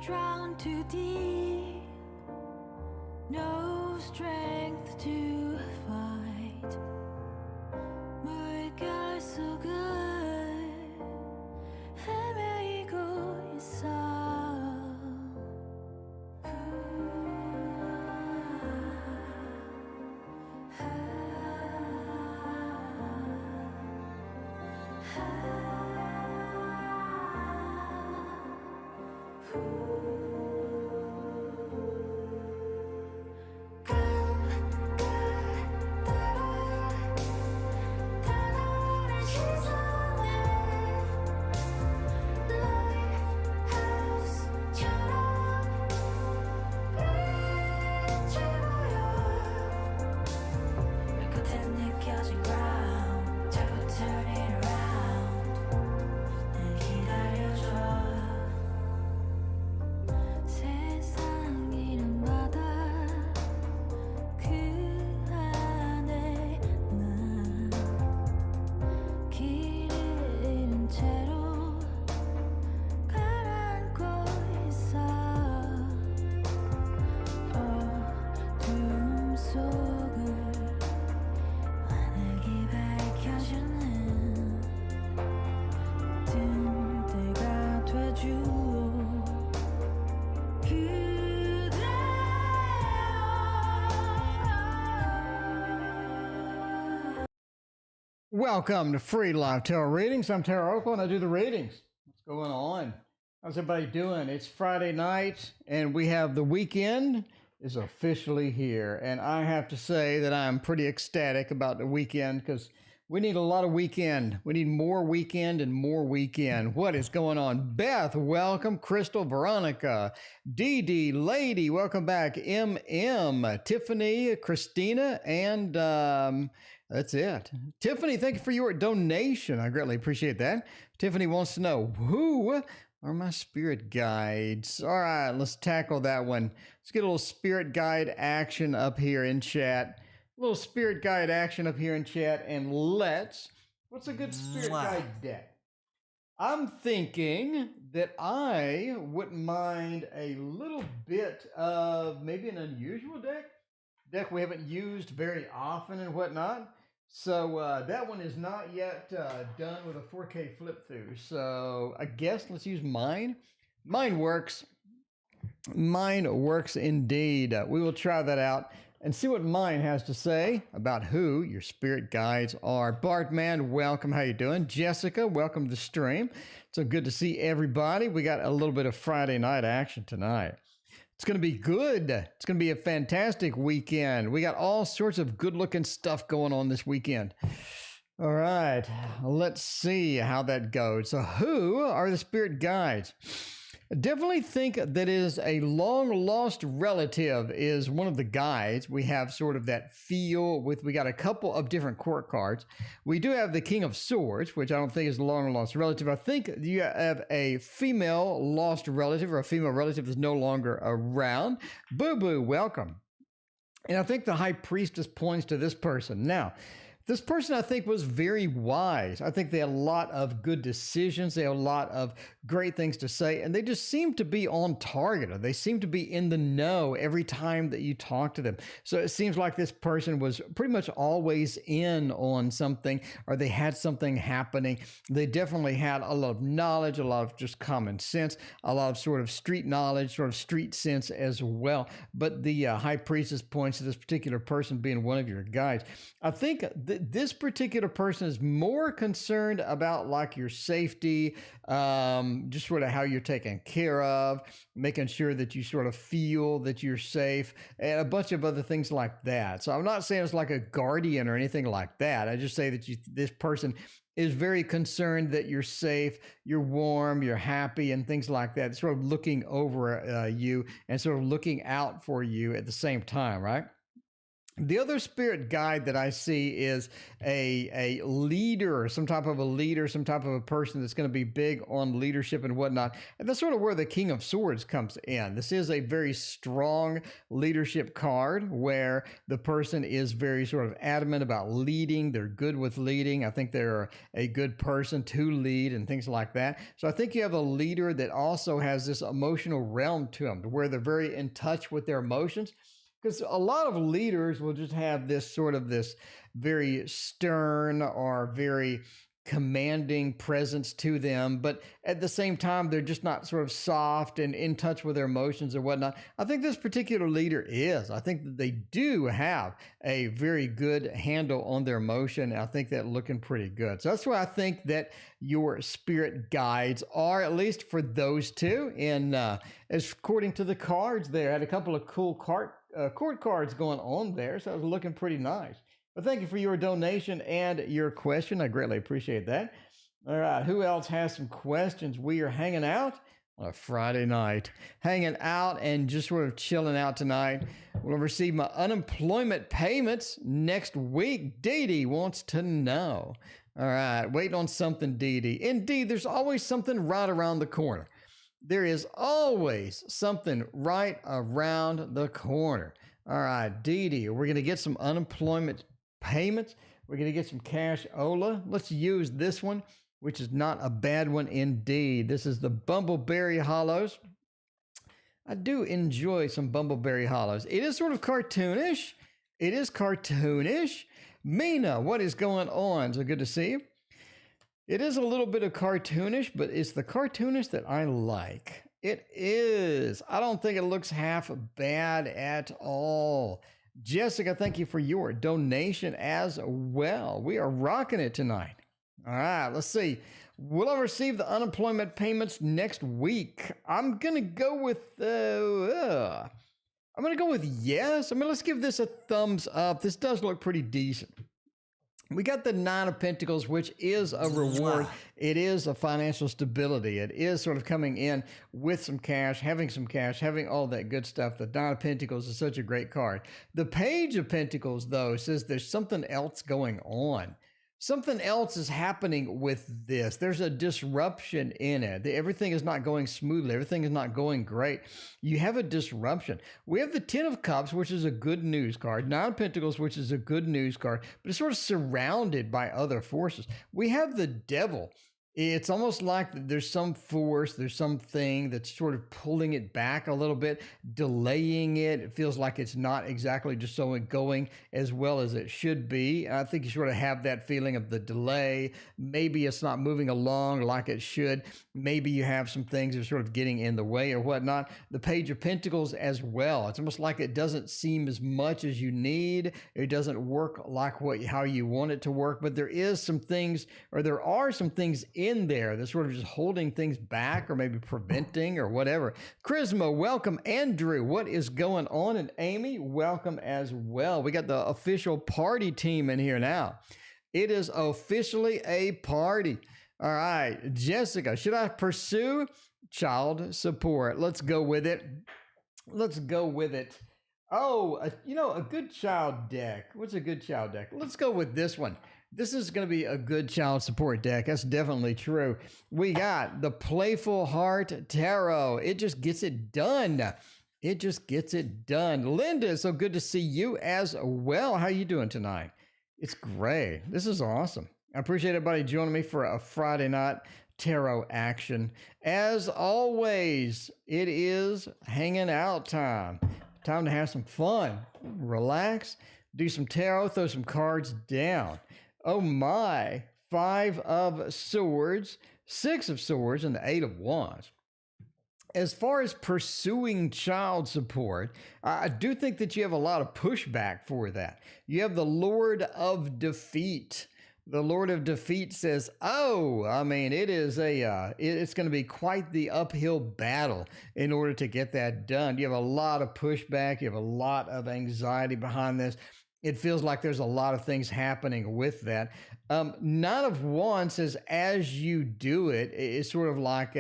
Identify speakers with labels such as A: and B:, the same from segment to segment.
A: drown too deep, no strength to fight. 물결 속을 헤매이고 있어.
B: Welcome to Free Live Tarot Readings. I'm TarotOracle and I do the readings. What's going on? How's everybody doing? It's Friday night and we have the weekend is officially here. And I have to say that I'm pretty ecstatic about the weekend because we need a lot of weekend. We need more weekend and more weekend. What is going on? Beth, welcome. Crystal, Veronica, Dee Dee, Lady, welcome back. MM, Tiffany, Christina, and that's it. Tiffany, thank you for your donation. I greatly appreciate that. Tiffany wants to know, who are my spirit guides? All right, let's tackle that one. Let's get a little spirit guide action up here in chat. A little spirit guide action up here in chat. And what's a good spirit guide deck? I'm thinking that I wouldn't mind a little bit of maybe an unusual deck we haven't used very often and whatnot. So that one is not yet done with a 4K flip through. So I guess let's use mine. Mine works. Mine works indeed. We will try that out and see what mine has to say about who your spirit guides are. Bartman, welcome. How you doing? Jessica, welcome to the stream. So good to see everybody. We got a little bit of Friday night action tonight. It's going to be good. It's going to be a fantastic weekend. We got all sorts of good-looking stuff going on this weekend. All right, let's see how that goes. So who are the spirit guides? I definitely think that is a long-lost relative is one of the guides. We have sort of that feel with, we got a couple of different court cards. We do have the King of Swords, which I don't think is a long-lost relative. I think you have a female lost relative or a female relative that's no longer around. Boo-boo, welcome. And I think the High Priestess points to this person. Now, this person, I think, was very wise. I think they had a lot of good decisions. They had a lot of great things to say, and they just seem to be on target. They seem to be in the know every time that you talk to them. So it seems like this person was pretty much always in on something, or they had something happening. They definitely had a lot of knowledge, a lot of just common sense, a lot of sort of street knowledge, sort of street sense as well. But the High Priestess points to this particular person being one of your guides. I think this particular person is more concerned about like your safety, just sort of how you're taken care of, making sure that you sort of feel that you're safe, and a bunch of other things like that. So I'm not saying it's like a guardian or anything like that. I just say that this person is very concerned that you're safe, you're warm, you're happy, and things like that. It's sort of looking over you and sort of looking out for you at the same time, right? The other spirit guide that I see is a leader, some type of a leader, some type of a person that's going to be big on leadership and whatnot. And that's sort of where the King of Swords comes in. This is a very strong leadership card where the person is very sort of adamant about leading. They're good with leading. I think they're a good person to lead and things like that. So I think you have a leader that also has this emotional realm to them, where they're very in touch with their emotions, because a lot of leaders will just have this very stern or very commanding presence to them, but at the same time they're just not sort of soft and in touch with their emotions or whatnot. I think this particular leader is. I think that they do have a very good handle on their emotion. I think that looking pretty good. So that's why I think that your spirit guides are, at least for those two. And as according to the cards there, I had a couple of cool court cards going on there, so it was looking pretty nice. But thank you for your donation and your question. I greatly appreciate that. All right, who else has some questions? We are hanging out on a Friday night, hanging out and just sort of chilling out tonight. We'll receive my unemployment payments next week. Dee Dee wants to know. All right, waiting on something, Dee Dee. Indeed, there's always something right around the corner. There is always something right around the corner. All right, Dee Dee, we're going to get some unemployment payments. We're going to get some cash Ola. Let's use this one, which is not a bad one indeed. This is the Bumbleberry Hollows. I do enjoy some Bumbleberry Hollows. It is sort of cartoonish. It is cartoonish. Mina, what is going on? So good to see you. It is a little bit of cartoonish, but it's the cartoonish that I like. It is. I don't think it looks half bad at all. Jessica, thank you for your donation as well. We are rocking it tonight. All right, let's see. Will I receive the unemployment payments next week? I'm going to go with yes. I mean, let's give this a thumbs up. This does look pretty decent. We got the Nine of Pentacles, which is a reward. It is a financial stability. It is sort of coming in with some cash, having all that good stuff. The Nine of Pentacles is such a great card. The Page of Pentacles, though, says there's something else going on. Something else is happening with this. There's a disruption in it. Everything is not going smoothly. Everything is not going great. You have a disruption. We have the Ten of Cups, which is a good news card. Nine of Pentacles, which is a good news card, but it's sort of surrounded by other forces. We have the Devil. It's almost like there's some force, there's something that's sort of pulling it back a little bit, delaying it. It feels like it's not exactly just so going as well as it should be. I think you sort of have that feeling of the delay. Maybe it's not moving along like it should. Maybe you have some things that are sort of getting in the way or whatnot. The Page of Pentacles as well. It's almost like it doesn't seem as much as you need. It doesn't work like how you want it to work, but there are some things in there that's sort of just holding things back or maybe preventing or whatever. Charisma, welcome. Andrew, what is going on? And Amy, welcome as well. We got the official party team in here now. It is officially a party. All right, Jessica, should I pursue child support? Let's go with it. Let's go with it. Oh, a good child deck. What's a good child deck? Let's go with this one. This is going to be a good child support deck. That's definitely true. We got the Playful Heart Tarot. It just gets it done. It just gets it done. Linda, so good to see you as well. How you doing tonight? It's great. This is awesome. I appreciate everybody joining me for a Friday night tarot action. As always, it is hanging out time. Time to have some fun, relax, do some tarot, throw some cards down. Oh my, 5 of Swords, 6 of Swords, and the 8 of Wands. As far as pursuing child support, I do think that you have a lot of pushback for that. You have the Lord of Defeat. The Lord of Defeat says, it's going to be quite the uphill battle in order to get that done. You have a lot of pushback. You have a lot of anxiety behind this. It feels like there's a lot of things happening with that. Nine of Wands says, as you do it, it's sort of like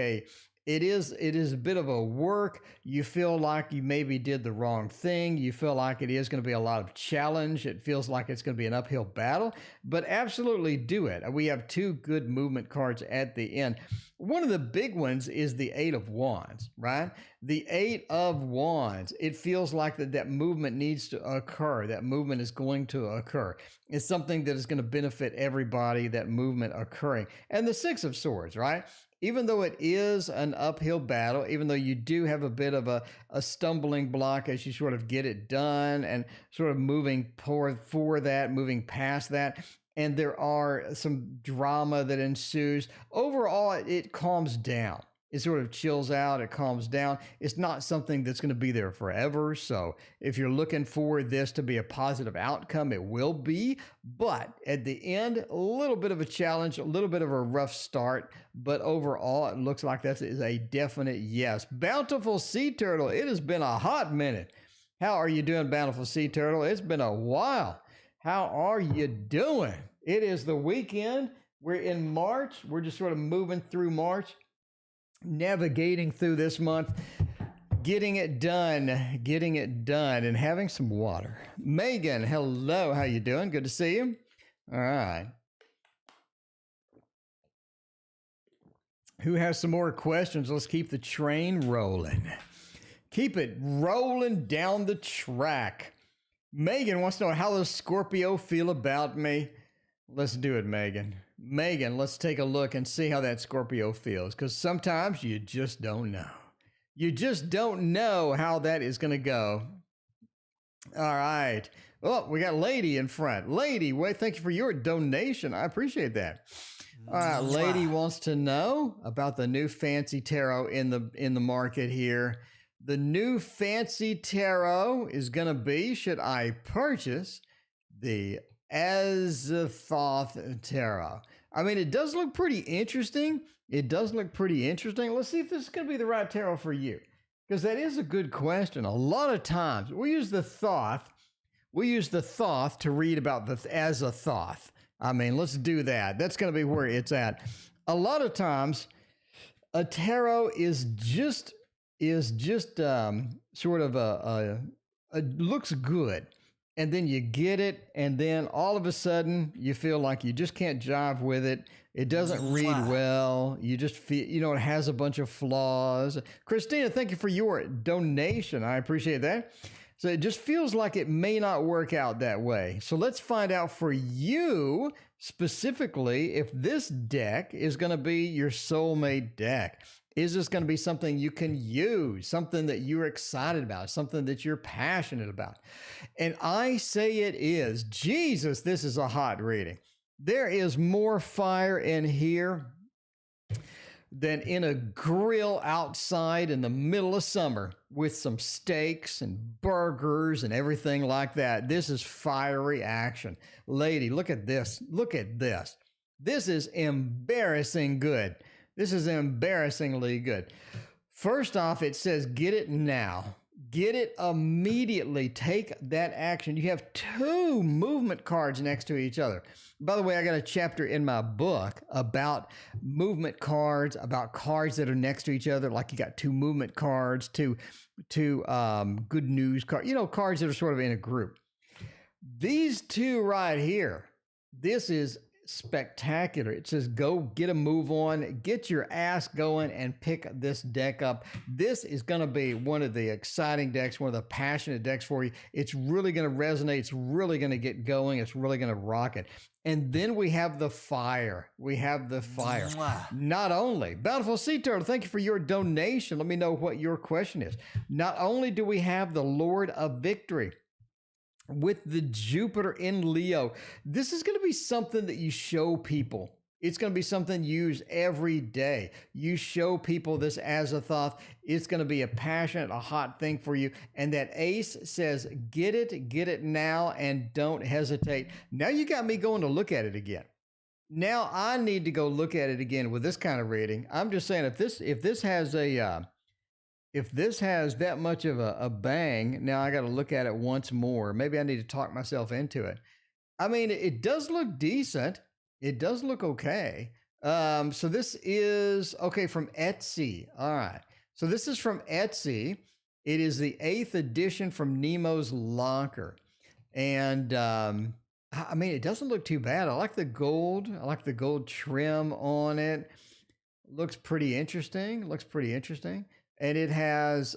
B: It is a bit of a work. You feel like you maybe did the wrong thing. You feel like it is going to be a lot of challenge. It feels like it's going to be an uphill battle, but absolutely do it. We have two good movement cards at the end. One of the big ones is the Eight of Wands, right? The Eight of Wands. It feels like that movement needs to occur. That movement is going to occur. It's something that is going to benefit everybody, that movement occurring. And the Six of Swords, right? Even though it is an uphill battle, even though you do have a bit of a stumbling block as you sort of get it done and sort of moving for that, moving past that, and there are some drama that ensues, overall, it calms down. It sort of chills out. It calms down. It's not something that's going to be there forever. So if you're looking for this to be a positive outcome, it will be. But at the end, a little bit of a challenge, a little bit of a rough start. But overall, it looks like that is a definite yes. Bountiful Sea Turtle, it has been a hot minute. How are you doing, Bountiful Sea Turtle? It's been a while. How are you doing? It is the weekend. We're in March. We're just sort of moving through March, navigating through this month, getting it done, and having some water. Megan, hello. How you doing? Good to see you. All right. Who has some more questions? Let's keep the train rolling. Keep it rolling down the track. Megan wants to know, how does Scorpio feel about me? Let's do it, Megan. Megan, let's take a look and see how that Scorpio feels, because sometimes you just don't know. You just don't know how that is going to go. All right. Oh, we got Lady in front. Lady, wait, thank you for your donation. I appreciate that. All right, Lady wants to know about the new fancy tarot in the market here. The new fancy tarot is going to be, should I purchase the Azathoth tarot? I mean, it does look pretty interesting. Let's see if this is going to be the right tarot for you, because that is a good question. A lot of times we use the Thoth to read about the Azathoth. I mean, let's do that. That's going to be where it's at. A lot of times a tarot is just sort of a looks good. And then you get it, and then all of a sudden you feel like you just can't jive with it. It doesn't read well. You just feel, it has a bunch of flaws. Christina, thank you for your donation. I appreciate that. So it just feels like it may not work out that way. So let's find out for you specifically if this deck is going to be your soulmate deck. Is this going to be something you can use, something that you're excited about, something that you're passionate about? And I say it is. Jesus, this is a hot reading. There is more fire in here than in a grill outside in the middle of summer with some steaks and burgers and everything like that. This is fiery action. Lady, look at this. Look at this. This is embarrassing good. This is embarrassingly good. First off, it says, get it now. Get it immediately. Take that action. You have two movement cards next to each other. By the way, I got a chapter in my book about movement cards, about cards that are next to each other. Like you got two movement cards, two good news cards, cards that are sort of in a group. These two right here, this is spectacular. It says, go get a move on, get your ass going and pick this deck up. This is going to be one of the exciting decks, one of the passionate decks for you. It's really going to resonate. It's really going to get going. It's really going to rock it. And then we have the fire. Not only, Bountiful Sea Turtle, thank you for your donation. Let me know what your question is. Not only do we have the Lord of Victory with the Jupiter in Leo, this is going to be something that you show people. It's going to be something you use every day. You show people this Azathoth. It's going to be a passionate, a hot thing for you. And that ace says, get it now, and don't hesitate. Now you got me going to look at it again. Now I need to go look at it again with this kind of reading. I'm just saying, if this has that much of a bang, now I got to look at it once more. Maybe I need to talk myself into it. I mean, it does look decent. It does look okay. So this is okay from Etsy. All right. So this is from Etsy. It is the 8th edition from Nemo's Locker. And I mean, it doesn't look too bad. I like the gold. I like the gold trim on it. Looks pretty interesting. Looks pretty interesting. And it has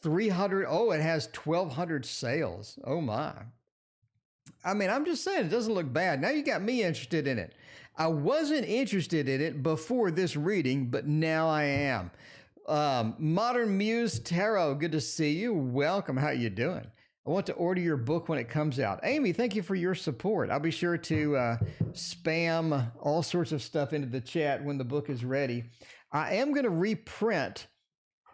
B: 300. Oh, it has 1,200 sales. Oh my. I mean, I'm just saying, it doesn't look bad. Now you got me interested in it. I wasn't interested in it before this reading, but now I am. Modern Muse Tarot, good to see you. Welcome. How you doing? I want to order your book when it comes out. Amy, thank you for your support. I'll be sure to spam all sorts of stuff into the chat when the book is ready. I am going to reprint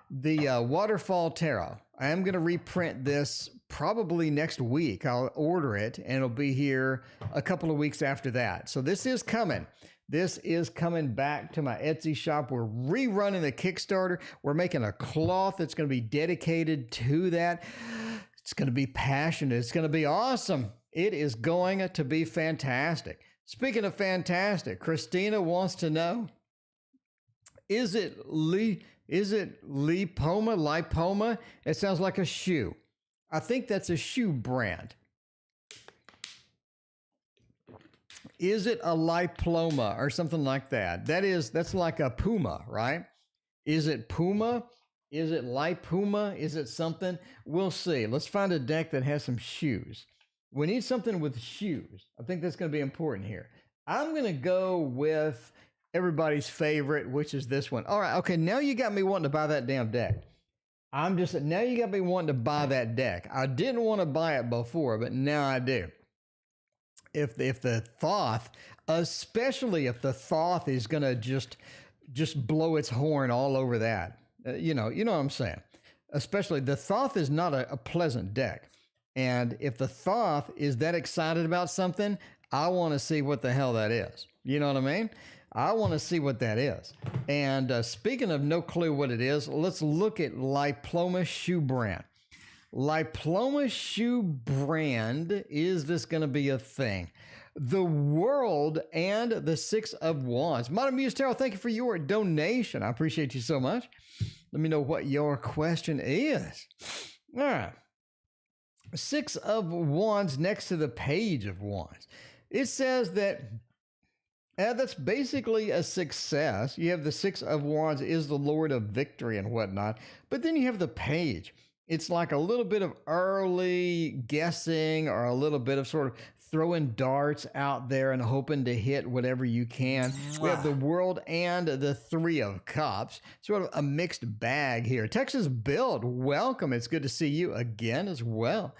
B: the Waterfall Tarot. I am going to reprint this probably next week. I'll order it and it'll be here a couple of weeks after that. So this is coming. This is coming back to my Etsy shop. We're rerunning the Kickstarter. We're making a cloth that's going to be dedicated to that. It's going to be passionate. It's going to be awesome. It is going to be fantastic. Speaking of fantastic, Christina wants to know, is it Lipoma? It sounds like a shoe. I think that's a shoe brand. Is it a Liploma or something like that? That's like a Puma, right? Is it Puma? Is it Lipuma? Is it something? We'll see. Let's find a deck that has some shoes. We need something with shoes. I think that's going to be important here. I'm going to go with everybody's favorite, which is this one. All right. Okay. Now you got me wanting to buy that damn deck. Now you got me wanting to buy that deck. I didn't want to buy it before, but now I do. If the Thoth, especially if the Thoth is going to just blow its horn all over that, you know what I'm saying? Especially the Thoth is not a pleasant deck. And if the Thoth is that excited about something, I want to see what the hell that is. You know what I mean? I want to see what that is. And speaking of no clue what it is, let's look at Liploma Shoe Brand. Liploma Shoe Brand, is this going to be a thing? The World and the Six of Wands. Modern Muse Tarot, thank you for your donation. I appreciate you so much. Let me know what your question is. All right. Six of Wands next to the Page of Wands. It says that that's basically a success. You have the Six of Wands is the Lord of Victory and whatnot. But then you have the Page. It's like a little bit of early guessing or a little bit of sort of throwing darts out there and hoping to hit whatever you can. We have the World and the Three of Cups. Sort of a mixed bag here. Texas Build, welcome. It's good to see you again as well.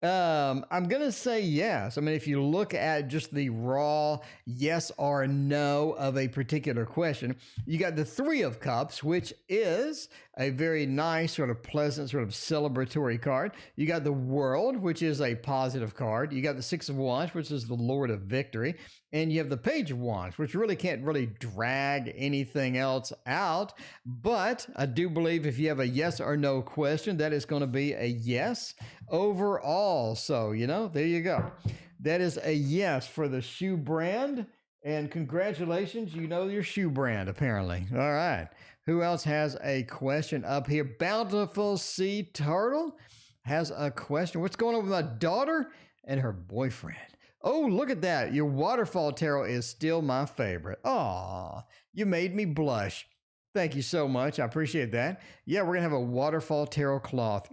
B: I'm going to say yes. I mean, if you look at just the raw yes or no of a particular question, you got the Three of Cups, which is a very nice, sort of pleasant, sort of celebratory card. You got the World, which is a positive card. You got the Six of Wands, which is the Lord of Victory. And you have the Page of Wands, which really can't really drag anything else out. But I do believe if you have a yes or no question, that is going to be a yes overall. So, there you go. That is a yes for the shoe brand. And congratulations, you know your shoe brand, apparently. All right. Who else has a question up here? Bountiful Sea Turtle has a question. What's going on with my daughter and her boyfriend? Oh, look at that. Your Waterfall Tarot is still my favorite. Aw, you made me blush. Thank you so much. I appreciate that. Yeah, we're going to have a Waterfall Tarot cloth.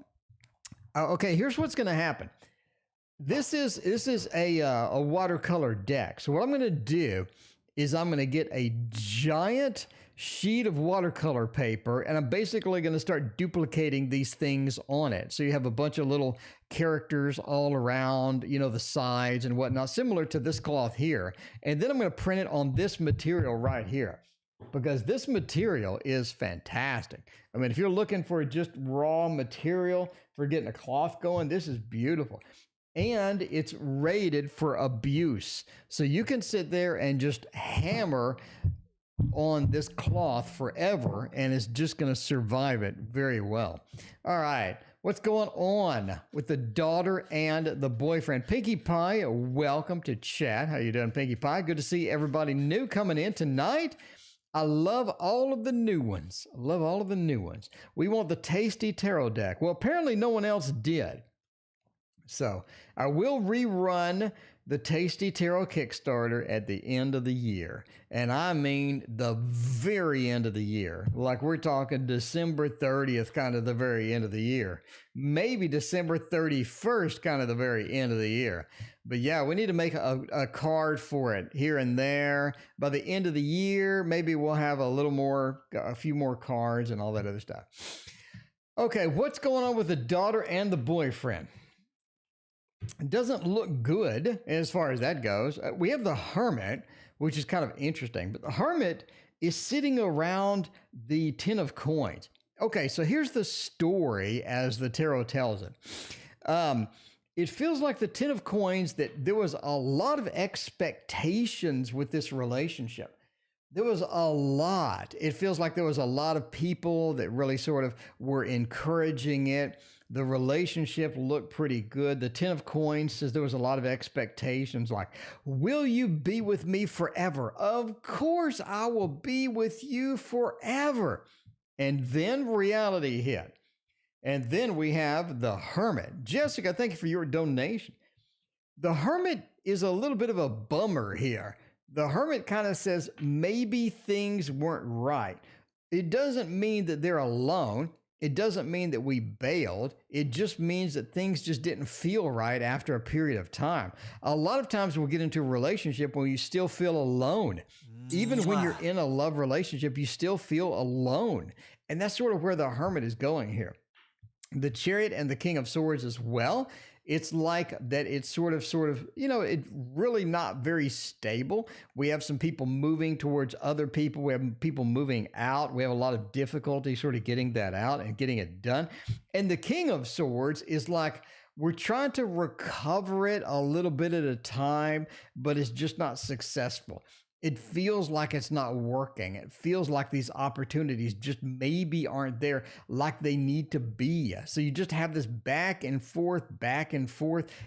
B: Okay, here's what's going to happen. This is a watercolor deck. So what I'm going to do is I'm going to get a giant sheet of watercolor paper, and I'm basically going to start duplicating these things on it. So you have a bunch of little characters all around, the sides and whatnot, similar to this cloth here. And then I'm going to print it on this material right here, because this material is fantastic. I mean, if you're looking for just raw material for getting a cloth going, this is beautiful. And it's rated for abuse. So you can sit there and just hammer on this cloth forever, and it's just going to survive it very well. All right. What's going on with the daughter and the boyfriend? Pinkie Pie, welcome to chat. How you doing, Pinkie Pie? Good to see everybody new coming in tonight. I love all of the new ones. I love all of the new ones. We want the tasty tarot deck. Well, apparently no one else did. So I will rerun the Tasty Tarot Kickstarter at the end of the year. And I mean the very end of the year. Like we're talking December 30th, kind of the very end of the year. Maybe December 31st, kind of the very end of the year. But yeah, we need to make a card for it here and there. By the end of the year, maybe we'll have a few more cards and all that other stuff. Okay, what's going on with the daughter and the boyfriend? It doesn't look good as far as that goes. We have the Hermit, which is kind of interesting, but the Hermit is sitting around the Ten of Coins. Okay, so here's the story as the tarot tells it. It feels like the Ten of Coins that there was a lot of expectations with this relationship. There was a lot. It feels like there was a lot of people that really sort of were encouraging it. The relationship looked pretty good. The Ten of Coins says there was a lot of expectations like, will you be with me forever? Of course I will be with you forever. And then reality hit. And then we have the Hermit. Jessica, thank you for your donation. The Hermit is a little bit of a bummer here. The Hermit kind of says maybe things weren't right. It doesn't mean that they're alone. It doesn't mean that we bailed. It just means that things just didn't feel right after a period of time. A lot of times we'll get into a relationship where you still feel alone. Even when you're in a love relationship, you still feel alone. And that's sort of where the Hermit is going here. The Chariot and the King of Swords as well. It's like that it's sort of, it's really not very stable. We have some people moving towards other people. We have people moving out. We have a lot of difficulty sort of getting that out and getting it done. And the King of Swords is like, we're trying to recover it a little bit at a time, but it's just not successful. It feels like it's not working. It feels like these opportunities just maybe aren't there like they need to be. So you just have this back and forth.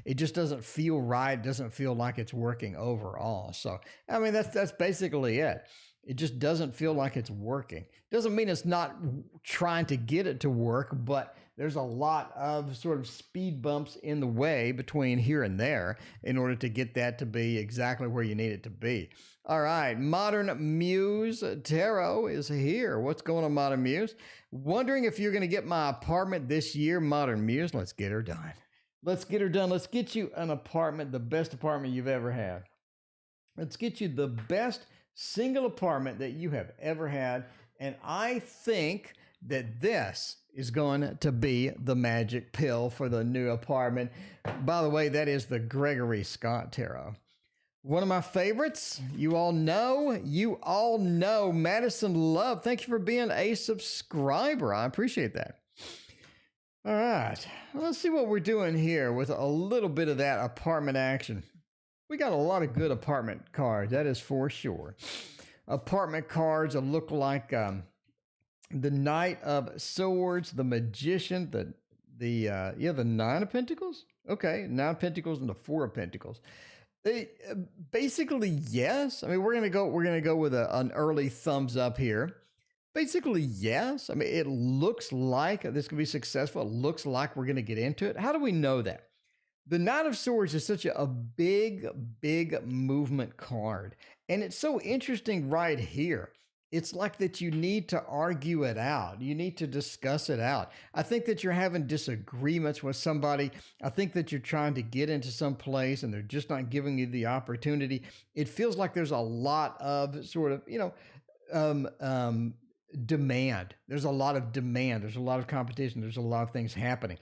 B: It just doesn't feel right. It doesn't feel like it's working overall. So, I mean, that's basically it. It just doesn't feel like it's working. Doesn't mean it's not trying to get it to work, but there's a lot of sort of speed bumps in the way between here and there in order to get that to be exactly where you need it to be. All right, Modern Muse Tarot is here. What's going on, Modern Muse? Wondering if you're going to get my apartment this year, Modern Muse. Let's get her done. Let's get her done. Let's get you an apartment, the best apartment you've ever had. Let's get you the best single apartment that you have ever had. And I think that this is going to be the magic pill for the new apartment. By the way, that is the Gregory Scott Tarot. One of my favorites, you all know, Madison Love. Thank you for being a subscriber. I appreciate that. All right, let's see what we're doing here with a little bit of that apartment action. We got a lot of good apartment cards, that is for sure. Apartment cards that look like the Knight of Swords, the Magician, the Nine of Pentacles. Okay, Nine of Pentacles and the Four of Pentacles. Basically, yes. I mean, we're gonna go with an early thumbs up here. Basically, yes. I mean, it looks like this could be successful. It looks like we're gonna get into it. How do we know that? The Knight of Swords is such a big movement card, and it's so interesting right here. It's like that you need to argue it out. You need to discuss it out. I think that you're having disagreements with somebody. I think that you're trying to get into some place and they're just not giving you the opportunity. It feels like there's a lot of sort of, demand. There's a lot of demand. There's a lot of competition. There's a lot of things happening.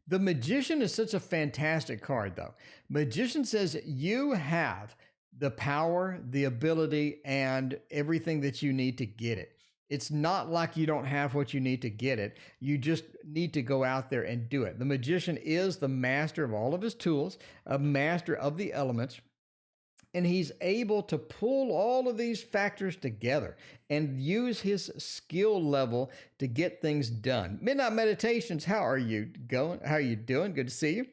B: The Magician is such a fantastic card, though. Magician says you have the power, the ability, and everything that you need to get it. It's not like you don't have what you need to get it. You just need to go out there and do it. The Magician is the master of all of his tools, a master of the elements. And he's able to pull all of these factors together and use his skill level to get things done. Midnight Meditations, how are you going? How are you doing? Good to see you.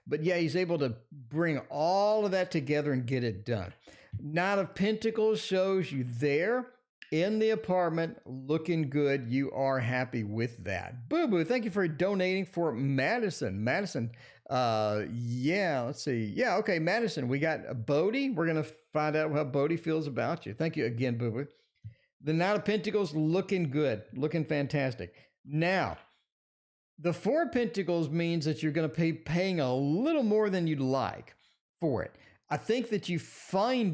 B: But yeah, he's able to bring all of that together and get it done. Knight of Pentacles shows you there in the apartment looking good. You are happy with that. Boo Boo, thank you for donating for Madison. Madison, yeah, let's see. Yeah, okay, Madison, we got Bodhi. We're going to find out how Bodhi feels about you. Thank you again, Boo Boo. The Knight of Pentacles looking good, looking fantastic. Now, the Four of Pentacles means that you're going to be paying a little more than you'd like for it. I think that you find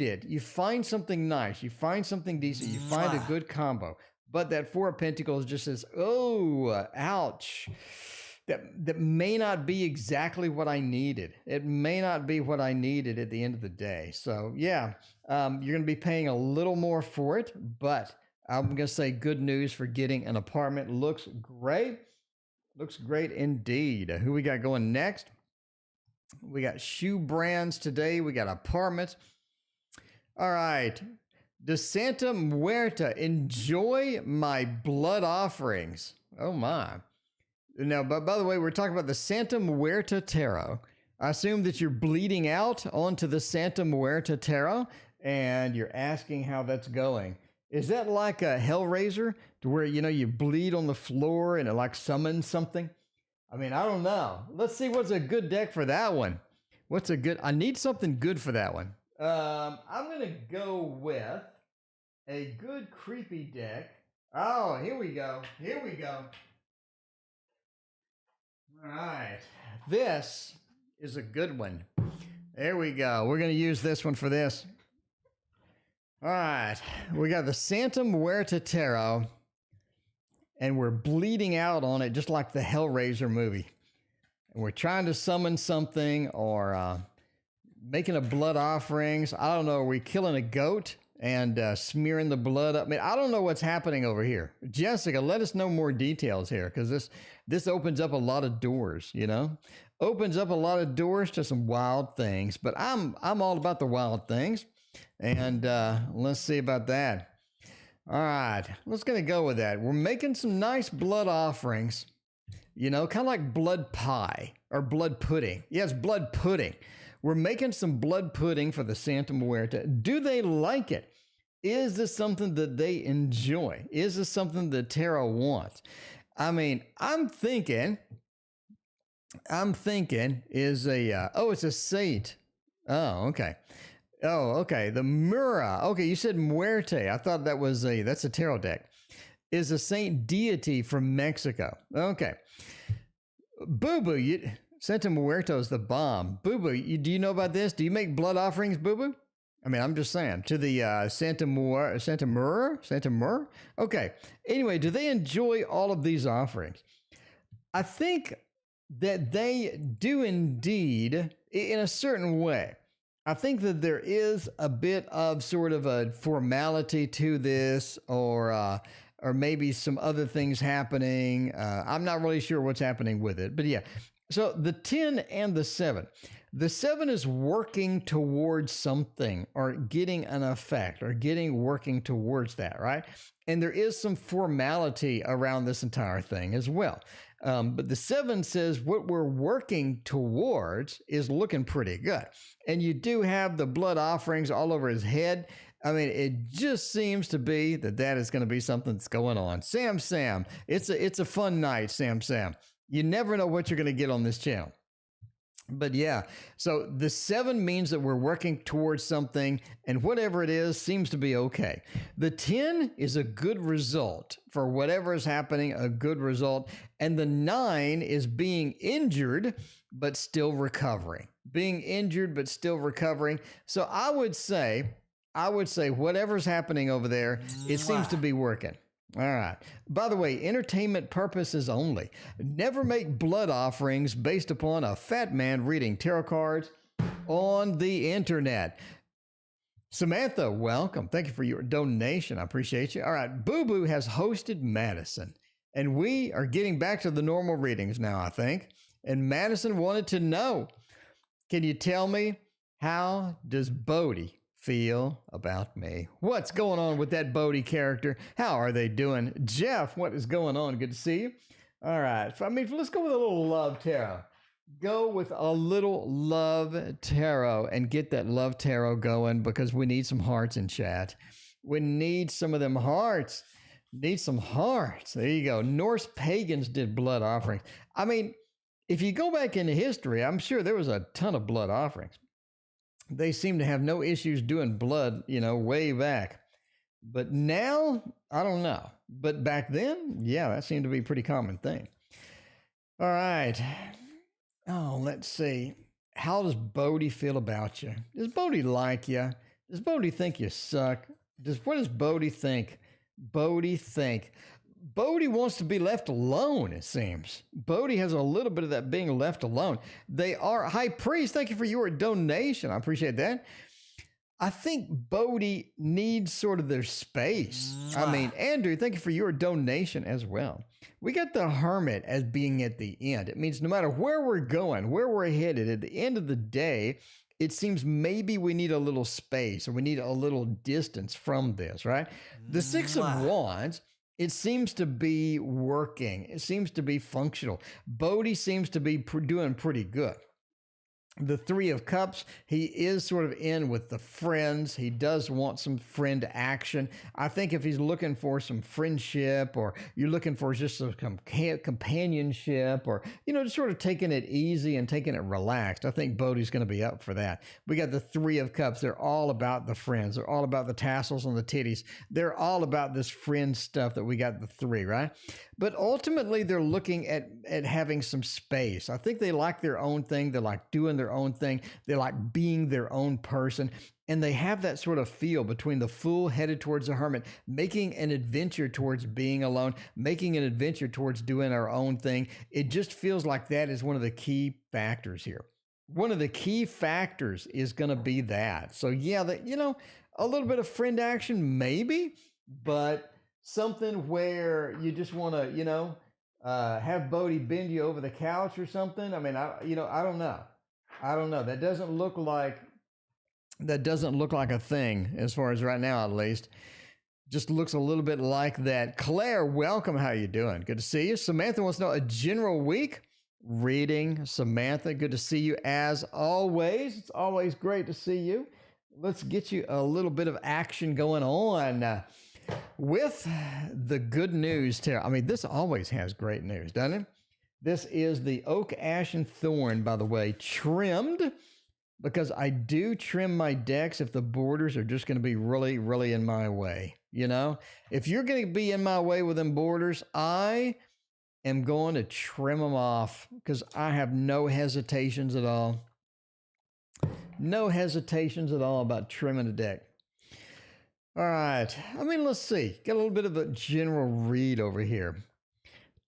B: something nice, you find something decent, you find a good combo. But that Four of Pentacles just says, oh, ouch. That may not be exactly what I needed. It may not be what I needed at the end of the day. So yeah, you're going to be paying a little more for it, but I'm going to say good news for getting an apartment. Looks great. Looks great indeed. Who we got going next? We got shoe brands today. We got apartments. All right. De Santa Muerta, enjoy my blood offerings. Oh my. Now, but by the way, we're talking about the Santa Muerta Tarot. I assume that you're bleeding out onto the Santa Muerta Tarot and you're asking how that's going. Is that like a Hellraiser to where, you know, you bleed on the floor and it like summons something? I mean, I don't know. Let's see what's a good deck for that one. I need something good for that one. I'm going to go with a good creepy deck. Oh, here we go. All right. This is a good one. There we go. We're going to use this one for this. All right, we got the Santa Muerta Tarot, and we're bleeding out on it just like the Hellraiser movie. And we're trying to summon something or making a blood offerings. I don't know, are we killing a goat and smearing the blood up? I mean, I don't know what's happening over here. Jessica, let us know more details here, because this opens up a lot of doors, you know? Opens up a lot of doors to some wild things, but I'm all about the wild things. And let's see about that. All right, let's gonna go with that. We're making some nice blood offerings, you know, kind of like blood pie or blood pudding. Yes, blood pudding. We're making some blood pudding for the Santa Muerta. Do they like it? Is this something that they enjoy? Is this something that tarot wants? I mean, I'm thinking is a, oh, it's a saint. Oh, okay. Oh, okay. The Mura. Okay, you said Muerte. I thought that's a tarot deck. Is a saint deity from Mexico. Okay. Boo Boo, Santa Muerto's the bomb. Boo Boo, do you know about this? Do you make blood offerings, Boo Boo? I mean, I'm just saying. To the Santa Mura? Okay. Anyway, do they enjoy all of these offerings? I think that they do indeed, in a certain way. I think that there is a bit of sort of a formality to this, or maybe some other things happening. I'm not really sure what's happening with it, but yeah. So the 10 and the 7. The 7 is working towards something or getting an effect or working towards that, right? And there is some formality around this entire thing as well. But the 7 says what we're working towards is looking pretty good. And you do have the blood offerings all over his head. I mean, it just seems to be that is going to be something that's going on. Sam, it's a fun night, Sam. You never know what you're going to get on this channel. But yeah, so the 7 means that we're working towards something, and whatever it is seems to be okay. The 10 is a good result for whatever is happening, a good result. And the 9 is being injured, but still recovering. Being injured, but still recovering. So I would say whatever's happening over there, it seems to be working. All right. By the way, entertainment purposes only. Never make blood offerings based upon a fat man reading tarot cards on the internet. Samantha, welcome. Thank you for your donation. I appreciate you. All right. Boo Boo has hosted Madison, and we are getting back to the normal readings now, I think. And Madison wanted to know, can you tell me, how does Bodhi feel about me? What's going on with that Bodhi character? How are they doing? Jeff, what is going on? Good to see you. All right. So, let's go with a little love tarot. Go with a little love tarot and get that love tarot going, because we need some hearts in chat. We need some of them hearts. Need some hearts. There you go. Norse pagans did blood offerings. If you go back into history, I'm sure there was a ton of blood offerings. They seem to have no issues doing blood, way back. But now, I don't know. But back then, yeah, that seemed to be a pretty common thing. All right. Oh, let's see. How does Bodhi feel about you? Does Bodhi like you? Does Bodhi think you suck? What does Bodhi think? Bodhi wants to be left alone, it seems. Bodhi has a little bit of that being left alone. They are, High Priest, thank you for your donation. I appreciate that. I think Bodhi needs sort of their space. Andrew, thank you for your donation as well. We got the Hermit as being at the end. It means no matter where we're going, where we're headed, at the end of the day, it seems maybe we need a little space, or we need a little distance from this, right? The Six of Wands, it seems to be working. It seems to be functional. Bodhi seems to be doing pretty good. The Three of Cups, he is sort of in with the friends. He does want some friend action. I think if he's looking for some friendship, or you're looking for just some companionship, or, just sort of taking it easy and taking it relaxed, I think Bodhi's going to be up for that. We got the Three of Cups. They're all about the friends. They're all about the tassels on the titties. They're all about this friend stuff that we got the three, right? But ultimately, they're looking at having some space. I think they like their own thing. They like doing their own thing. They like being their own person. And they have that sort of feel between the Fool headed towards the Hermit, making an adventure towards being alone, making an adventure towards doing our own thing. It just feels like that is one of the key factors here. One of the key factors is going to be that. So yeah, a little bit of friend action, maybe, but something where you just want to, have Bodhi bend you over the couch or something. I don't know. That doesn't look like a thing, as far as right now, at least. Just looks a little bit like that. Claire, welcome. How you doing? Good to see you. Samantha wants to know a general week reading. Samantha, good to see you as always. It's always great to see you. Let's get you a little bit of action going on. With the good news tarot. This always has great news, doesn't it? This is the Oak, Ash, and Thorn, by the way, trimmed, because I do trim my decks if the borders are just going to be really, really in my way. If you're going to be in my way with them borders, I am going to trim them off, because I have no hesitations at all. No hesitations at all about trimming a deck. All right. Let's see. Got a little bit of a general read over here.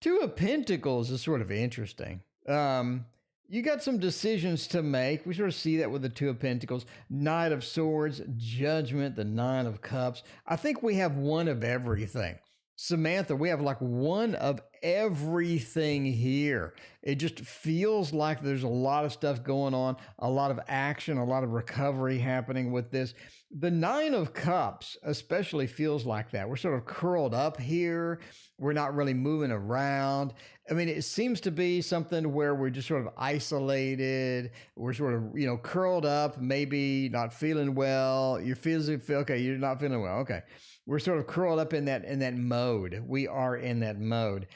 B: Two of Pentacles is sort of interesting. You got some decisions to make. We sort of see that with the Two of Pentacles. Knight of Swords, Judgment, the Nine of Cups. I think we have one of everything. Samantha, we have like one of everything here. It just feels like there's a lot of stuff going on, a lot of action, a lot of recovery happening with this. The Nine of Cups especially feels like that. We're sort of curled up here. We're not really moving around. It seems to be something where we're just sort of isolated. We're sort of, curled up, maybe not feeling well. You're okay, you're not feeling well. Okay. We're sort of curled up in that mode. We are in that mode.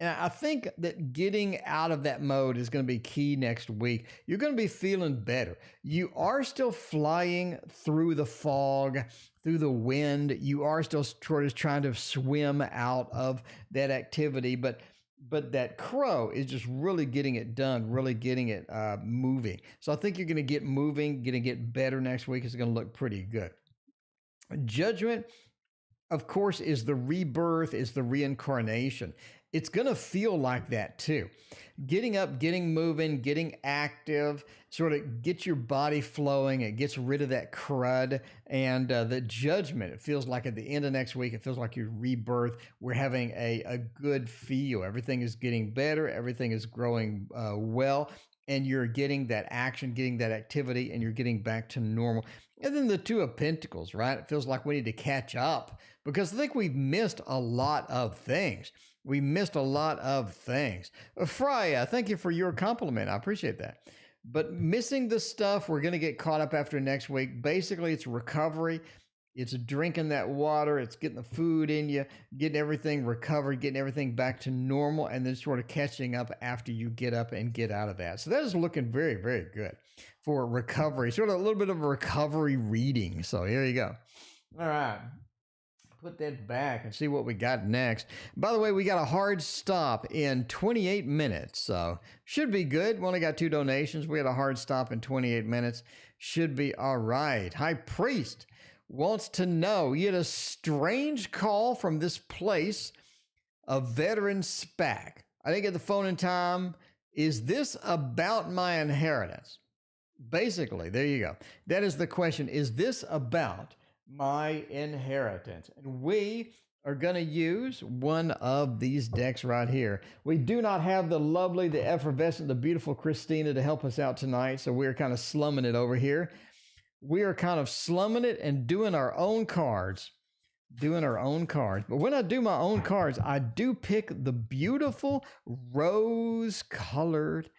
B: And I think that getting out of that mode is going to be key next week. You're going to be feeling better. You are still flying through the fog, through the wind. You are still sort of trying to swim out of that activity, but that crow is just really getting it done, really getting it moving. So I think you're going to get moving, going to get better next week. It's going to look pretty good. Judgment, of course, is the rebirth, is the reincarnation. It's going to feel like that too. Getting up, getting moving, getting active, sort of get your body flowing. It gets rid of that crud. And the Judgment, it feels like at the end of next week, it feels like your rebirth. We're having a good feel. Everything is getting better. Everything is growing well. and you're getting that action, getting that activity, and you're getting back to normal. And then the Two of Pentacles, right? It feels like we need to catch up because I think we've missed a lot of things. We missed a lot of things. Freya, thank you for your compliment. I appreciate that. But missing the stuff, we're going to get caught up after next week. Basically, it's recovery. It's drinking that water. It's getting the food in you, getting everything recovered, getting everything back to normal, and then sort of catching up after you get up and get out of that. So that is looking very, very good for recovery. Sort of a little bit of a recovery reading. So here you go. All right. Put that back and see what we got next. By the way, we got a hard stop in 28 minutes. So should be good. We only got 2 donations. We had a hard stop in 28 minutes. Should be all right. High Priest wants to know, you had a strange call from this place, a veteran SPAC. I didn't get the phone in time. Is this about my inheritance? Basically, there you go. That is the question. Is this about my inheritance? And we are going to use one of these decks right here. We do not have the lovely, the effervescent, the beautiful Christina to help us out tonight, so we're kind of slumming it over here. We are kind of slumming it and doing our own cards. But when I do my own cards, I do pick the beautiful rose-colored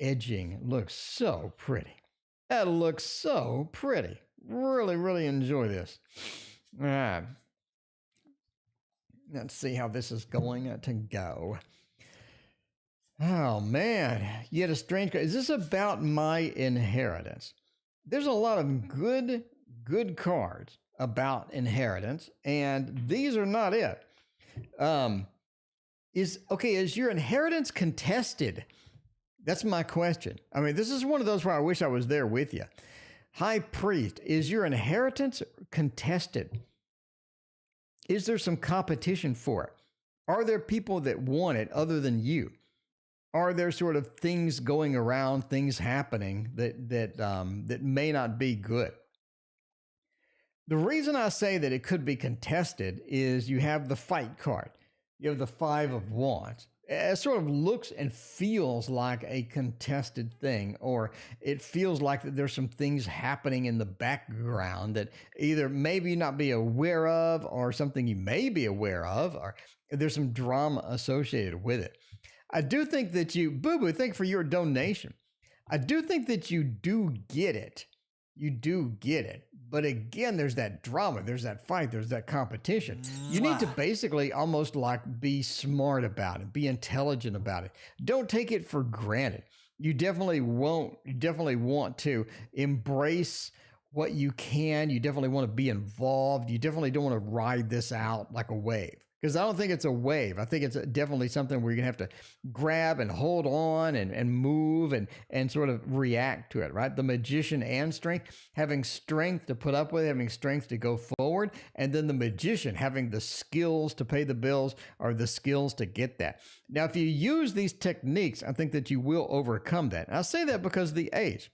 B: edging. It looks so pretty. That looks so pretty. Really, really enjoy this. All right. Let's see how this is going to go. Oh, man. Yet a strange card. Is this about my inheritance? There's a lot of good cards about inheritance, and these are not it. Is your inheritance contested? That's my question. I mean, this is one of those where I wish I was there with you. High Priest, is your inheritance contested? Is there some competition for it? Are there people that want it other than you? Are there sort of things going around, things happening that may not be good? The reason I say that it could be contested is you have the Fight card. You have the 5 of Wands. It sort of looks and feels like a contested thing, or it feels like that there's some things happening in the background that either maybe you not be aware of, or something you may be aware of, or there's some drama associated with it. I do think that you, Boo-Boo, thank you for your donation. I do think that you do get it. You do get it. But again, there's that drama, there's that fight, there's that competition. You need to basically almost like be smart about it, be intelligent about it. Don't take it for granted. You definitely want to embrace what you can. You definitely want to be involved. You definitely don't want to ride this out like a wave. Because I don't think it's a wave. I think it's definitely something where you're going to have to grab and hold on and move and sort of react to it, right? The Magician and Strength, having strength to put up with, having strength to go forward, and then the Magician having the skills to pay the bills or the skills to get that. Now, if you use these techniques, I think that you will overcome that. And I say that because the Ace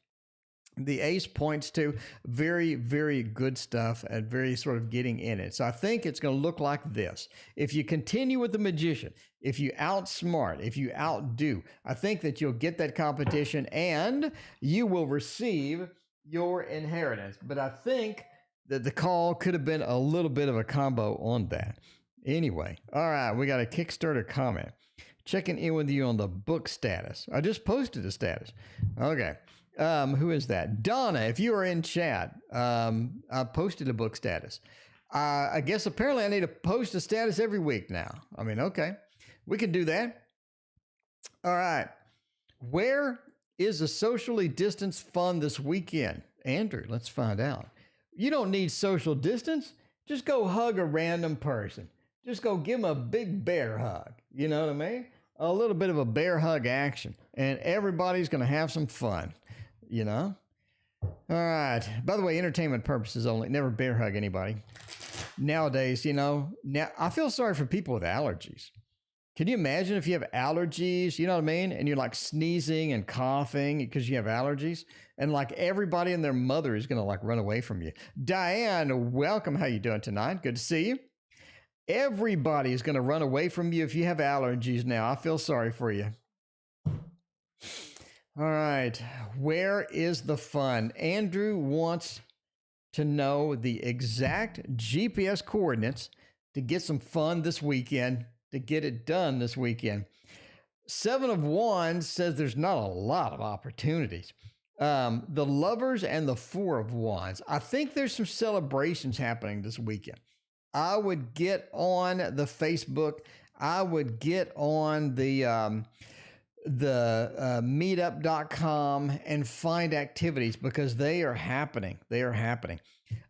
B: points to very, very good stuff and very sort of getting in it. So I think it's going to look like this. If you continue with the Magician, if you outsmart, if you outdo, I think that you'll get that competition and you will receive your inheritance. But I think that the call could have been a little bit of a combo on that. Anyway, all right, we got a Kickstarter comment. Checking in with you on the book status. I just posted a status. Okay. Who is that? Donna, if you are in chat, I posted a book status. I guess apparently I need to post a status every week now. I mean, okay, we can do that. All right. Where is a socially distanced fun this weekend? Andrew, let's find out. You don't need social distance. Just go hug a random person. Just go give them a big bear hug. You know what I mean? A little bit of a bear hug action, and everybody's going to have some fun. You know? All right. By the way, entertainment purposes only. Never bear hug anybody. Nowadays, now I feel sorry for people with allergies. Can you imagine if you have allergies, you know what I mean? And you're like sneezing and coughing because you have allergies, and like everybody and their mother is going to like run away from you. Diane, welcome. How you doing tonight? Good to see you. Everybody is going to run away from you if you have allergies now. I feel sorry for you. All right. Where is the fun? Andrew wants to know the exact GPS coordinates to get some fun this weekend, to get it done this weekend. Seven of Wands says there's not a lot of opportunities. The Lovers and the Four of Wands. I think there's some celebrations happening this weekend. I would get on the Facebook. I would get on the meetup.com and find activities because they are happening. They are happening.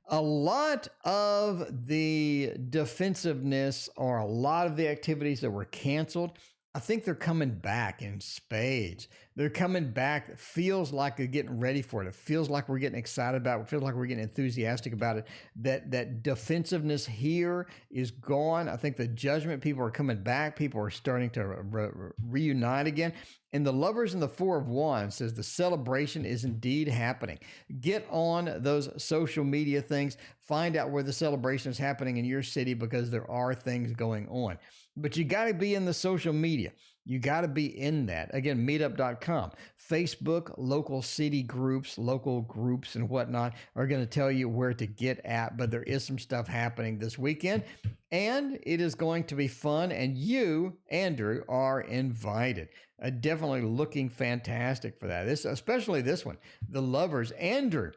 B: A lot of the defensiveness or a lot of the activities that were canceled, I think they're coming back in spades. They're coming back. It feels like they're getting ready for it. It feels like we're getting excited about it. It feels like we're getting enthusiastic about it. That defensiveness here is gone. I think the judgment people are coming back. People are starting to reunite again. And the Lovers and the Four of Wands says the celebration is indeed happening. Get on those social media things. Find out where the celebration is happening in your city because there are things going on. But you got to be in the social media. You got to be in that. Again, meetup.com, Facebook, local city groups, local groups and whatnot are going to tell you where to get at. But there is some stuff happening this weekend and it is going to be fun. And you, Andrew, are invited. Definitely looking fantastic for that. Especially this one, the Lovers. Andrew,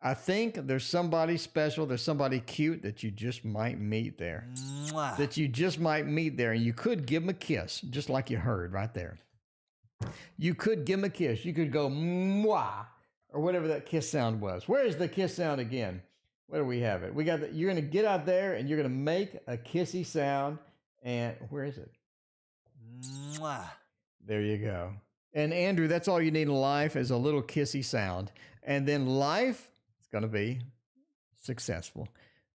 B: I think there's somebody special, there's somebody cute that you just might meet there. Mwah. That you just might meet there. And you could give them a kiss, just like you heard right there. You could give them a kiss. You could go, mwah, or whatever that kiss sound was. Where is the kiss sound again? Where do we have it? We got that. You're going to get out there and you're going to make a kissy sound. And where is it? Mwah. There you go. And Andrew, that's all you need in life is a little kissy sound. And then life, going to be successful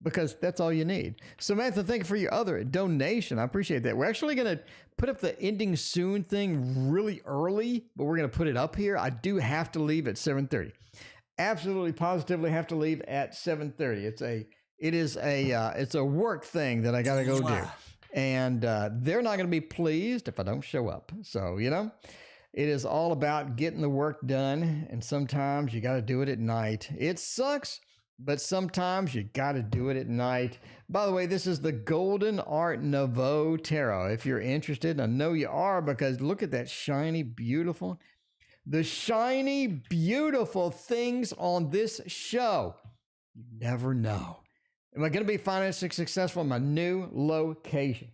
B: because that's all you need. Samantha, thank you for your other donation. I appreciate that. We're actually going to put up the ending soon thing really early, but we're going to put it up here. I do have to leave at 7:30. Absolutely positively have to leave at 7:30. It's a work thing that I got to go do. And they're not going to be pleased if I don't show up. So, it is all about getting the work done, and sometimes you got to do it at night. It sucks, but sometimes you got to do it at night. By the way, this is the Golden Art Nouveau Tarot. If you're interested, I know you are because look at that shiny, beautiful. The shiny, beautiful things on this show. You never know. Am I going to be financially successful in my new location?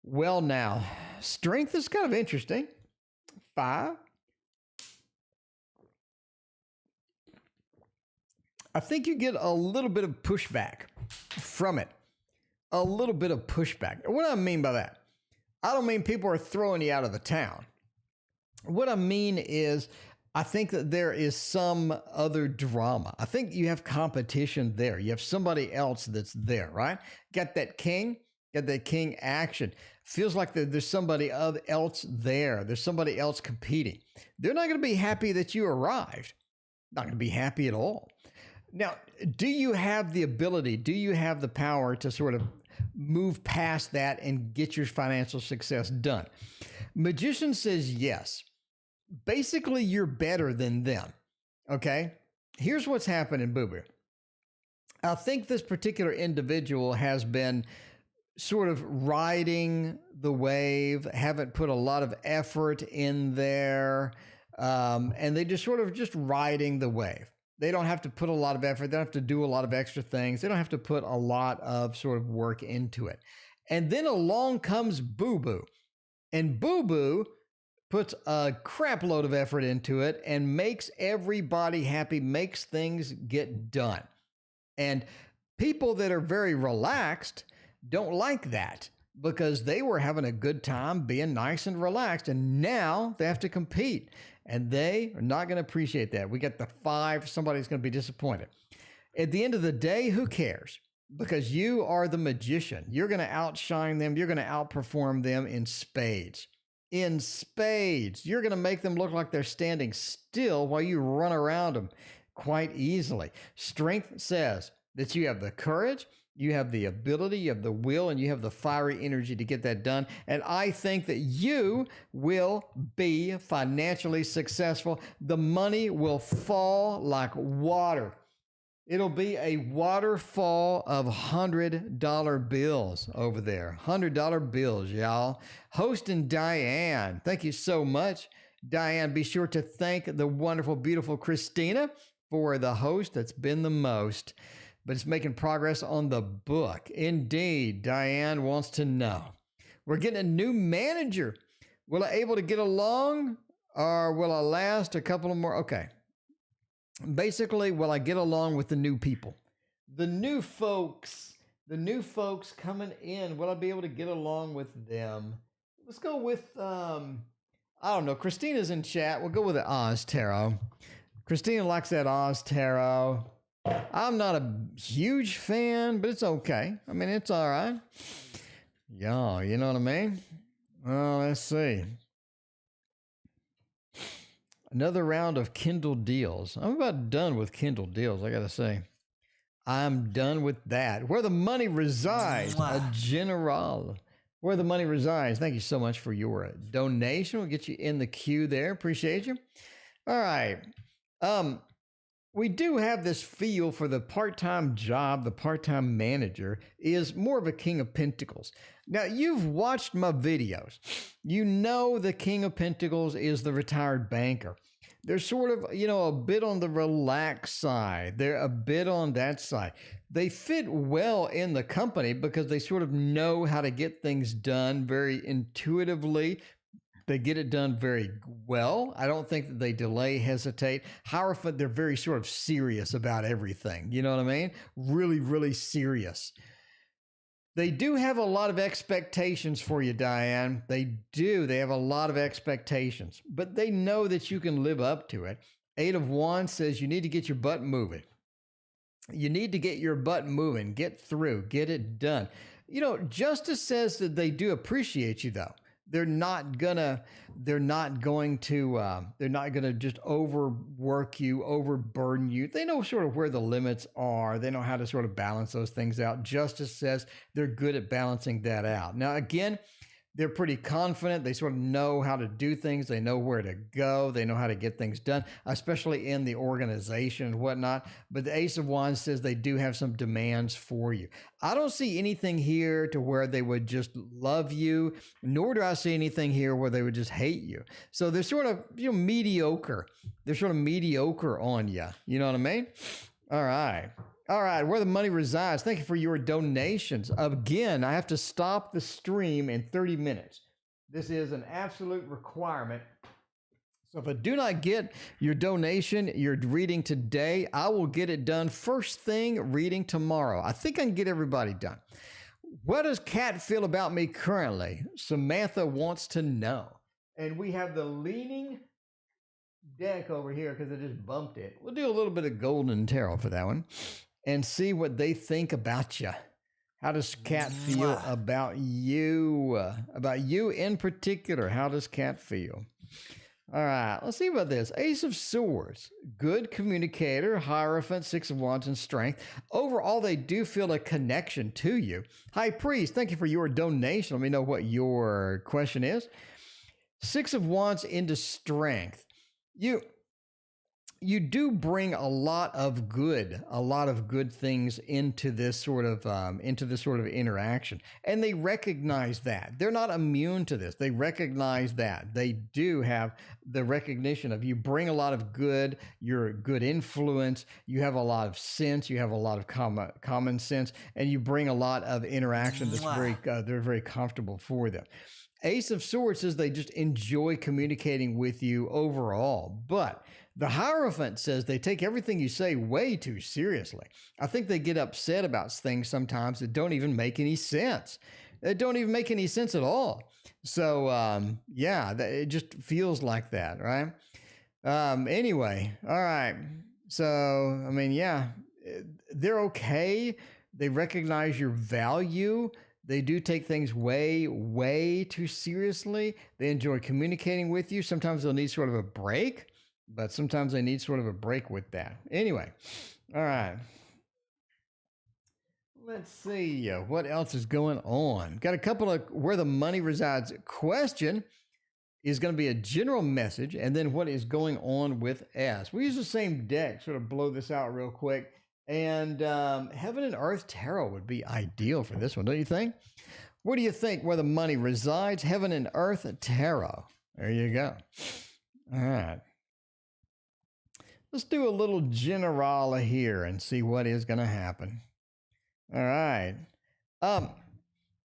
B: Well, now, strength is kind of interesting. 5. I think you get a little bit of pushback from it. A little bit of pushback. What do I mean by that? I don't mean people are throwing you out of the town. What I mean is, I think that there is some other drama. I think you have competition there. You have somebody else that's there, right? Got that king action. Feels like there's somebody else there. There's somebody else competing. They're not going to be happy that you arrived. Not going to be happy at all. Now, do you have the ability, do you have the power to sort of move past that and get your financial success done? Magician says yes. Basically, you're better than them. Okay? Here's what's happening, Boo Boo. I think this particular individual has been sort of riding the wave, haven't put a lot of effort in there, and they just sort of just riding the wave. They don't have to put a lot of effort. They don't have to do a lot of extra things. They don't have to put a lot of sort of work into it. And then along comes Boo Boo, and Boo Boo puts a crap load of effort into it and makes everybody happy, makes things get done. And people that are very relaxed don't like that because they were having a good time being nice and relaxed, and now they have to compete, and they are not going to appreciate that. We got the 5. Somebody's going to be disappointed. At the end of the day, who cares? Because you are the magician. You're going to outshine them. You're going to outperform them in spades. In spades. You're going to make them look like they're standing still while you run around them quite easily. Strength says that you have the courage, You have the ability, you have the will, and you have the fiery energy to get that done. And I think that you will be financially successful. The money will fall like water. It'll be a waterfall of $100 bills over there. $100 bills, y'all. Host and Diane, thank you so much. Diane, be sure to thank the wonderful, beautiful Christina for the host that's been the most, but it's making progress on the book. Indeed, Diane wants to know. We're getting a new manager. Will I able to get along, or will I last a couple of more? Okay. Basically, will I get along with the new people? The new folks coming in, will I be able to get along with them? Let's go with, I don't know. Christina's in chat. We'll go with the Oz Tarot. Christina likes that Oz Tarot. I'm not a huge fan, but it's okay. I mean, it's all right. Yeah, you know what I mean? Well, let's see. Another round of Kindle deals. I'm about done with Kindle deals, I got to say. I'm done with that. Where the money resides, a general. Where the money resides. Thank you so much for your donation. We'll get you in the queue there. Appreciate you. All right. We do have this feel for the part-time job. The part-time manager is more of a King of Pentacles. Now, you've watched my videos. You know the King of Pentacles is the retired banker. They're sort of, a bit on the relaxed side. They're a bit on that side. They fit well in the company because they sort of know how to get things done very intuitively. They get it done very well. I don't think that they delay, hesitate. Hierophant, they're very sort of serious about everything. You know what I mean? Really, really serious. They do have a lot of expectations for you, Diane. They do. They have a lot of expectations, but they know that you can live up to it. 8 of Wands says you need to get your butt moving. You need to get your butt moving, get through, get it done. Justice says that they do appreciate you, though. They're not gonna just overwork you, overburden you. They know sort of where the limits are. They know how to sort of balance those things out. Justice says they're good at balancing that out. Now, again, they're pretty confident. They sort of know how to do things. They know where to go. They know how to get things done, especially in the organization and whatnot. But the Ace of Wands says they do have some demands for you. I don't see anything here to where they would just love you, nor do I see anything here where they would just hate you. So they're sort of mediocre. They're sort of mediocre on you. You know what I mean? All right. All right, where the money resides. Thank you for your donations. Again, I have to stop the stream in 30 minutes. This is an absolute requirement. So if I do not get your donation, your reading today, I will get it done first thing reading tomorrow. I think I can get everybody done. What does Kat feel about me currently? Samantha wants to know. And we have the leaning deck over here because I just bumped it. We'll do a little bit of golden tarot for that one and see what they think about you. How does Kat feel about you? About you in particular. How does Kat feel? All right, let's see about this. Ace of Swords, good communicator, Hierophant, 6 of Wands, and strength. Overall, they do feel a connection to you. High Priest, thank you for your donation. Let me know what your question is. 6 of Wands into strength. You do bring a lot of good things into this sort of interaction, and they recognize that. They're not immune to this. They recognize that. They do have the recognition of you bring a lot of good. You're a good influence. You have a lot of sense. You have a lot of common sense, and you bring a lot of interaction that's they're very comfortable for them. Ace of Swords says they just enjoy communicating with you overall, but the Hierophant says they take everything you say way too seriously. I think they get upset about things sometimes that don't even make any sense. They don't even make any sense at all. So, it just feels like that, right? Anyway, all right. So, they're okay. They recognize your value. They do take things way, way too seriously. They enjoy communicating with you. Sometimes they'll need sort of a break, but sometimes they need sort of a break with that. Anyway, all right. Let's see what else is going on. Got a couple of where the money resides question is going to be a general message, and then what is going on with S. We use the same deck, sort of blow this out real quick. And Heaven and Earth Tarot would be ideal for this one, don't you think? What do you think where the money resides? Heaven and Earth Tarot. There you go. All right. Let's do a little generala here and see what is going to happen. All right.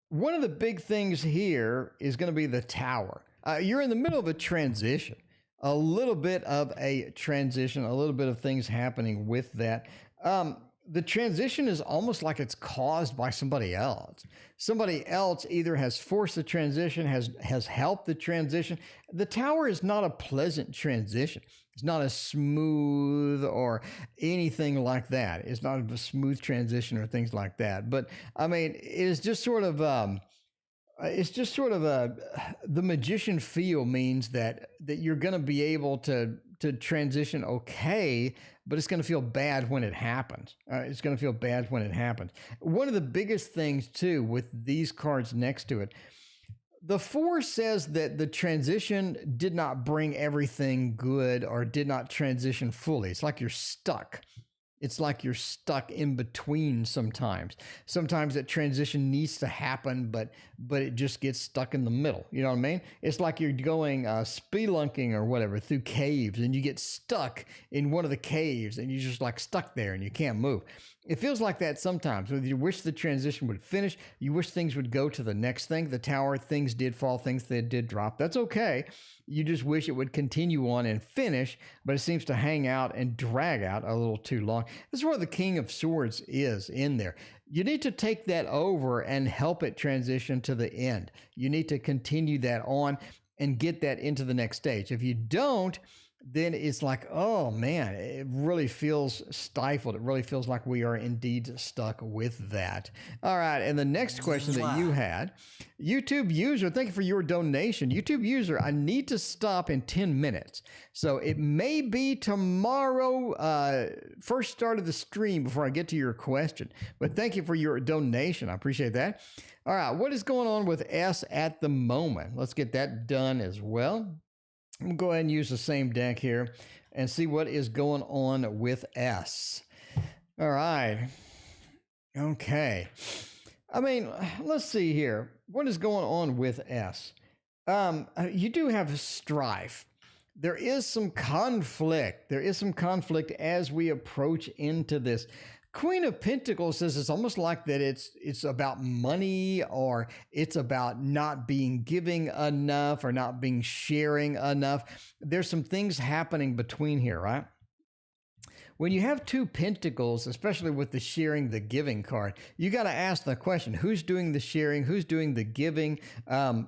B: One of the big things here is going to be the Tower. You're in the middle of a transition, a little bit of a transition, a little bit of things happening with that. The transition is almost like it's caused by somebody else. Somebody else either has forced the transition, has helped the transition. The Tower is not a pleasant transition. It's not a smooth or anything like that. It's not a smooth transition or things like that. But I mean, it's just sort of the magician feel means that you're going to be able to transition okay, but it's going to feel bad when it happens. It's going to feel bad when it happens. One of the biggest things too with these cards next to it, the 4 says that the transition did not bring everything good or did not transition fully. It's like you're stuck. It's like you're stuck in between sometimes. Sometimes that transition needs to happen, but it just gets stuck in the middle. You know what I mean? It's like you're going spelunking or whatever through caves, and you get stuck in one of the caves, and you're just like stuck there, and you can't move. It feels like that sometimes. You wish the transition would finish. You wish things would go to the next thing. The Tower, things did fall, things that did drop. That's okay. You just wish it would continue on and finish, but it seems to hang out and drag out a little too long. This is where the King of Swords is in there. You need to take that over and help it transition to the end. You need to continue that on and get that into the next stage. If you don't, then it's like, oh man, it really feels stifled. It really feels like we are indeed stuck with that. All right, and the next question that you had, YouTube user, thank you for your donation. YouTube user, I need to stop in 10 minutes. So it may be tomorrow, first start of the stream before I get to your question. But thank you for your donation. I appreciate that. All right, what is going on with S at the moment? Let's get that done as well. I'm going to go ahead and use the same deck here and see what is going on with S. All right. Okay. I mean, let's see here. What is going on with S? You do have strife. There is some conflict. There is some conflict as we approach into this. Queen of Pentacles says it's almost like that it's about money, or it's about not being giving enough or not being sharing enough. There's some things happening between here, right? When you have 2 pentacles, especially with the sharing, the giving card, you got to ask the question, who's doing the sharing? Who's doing the giving?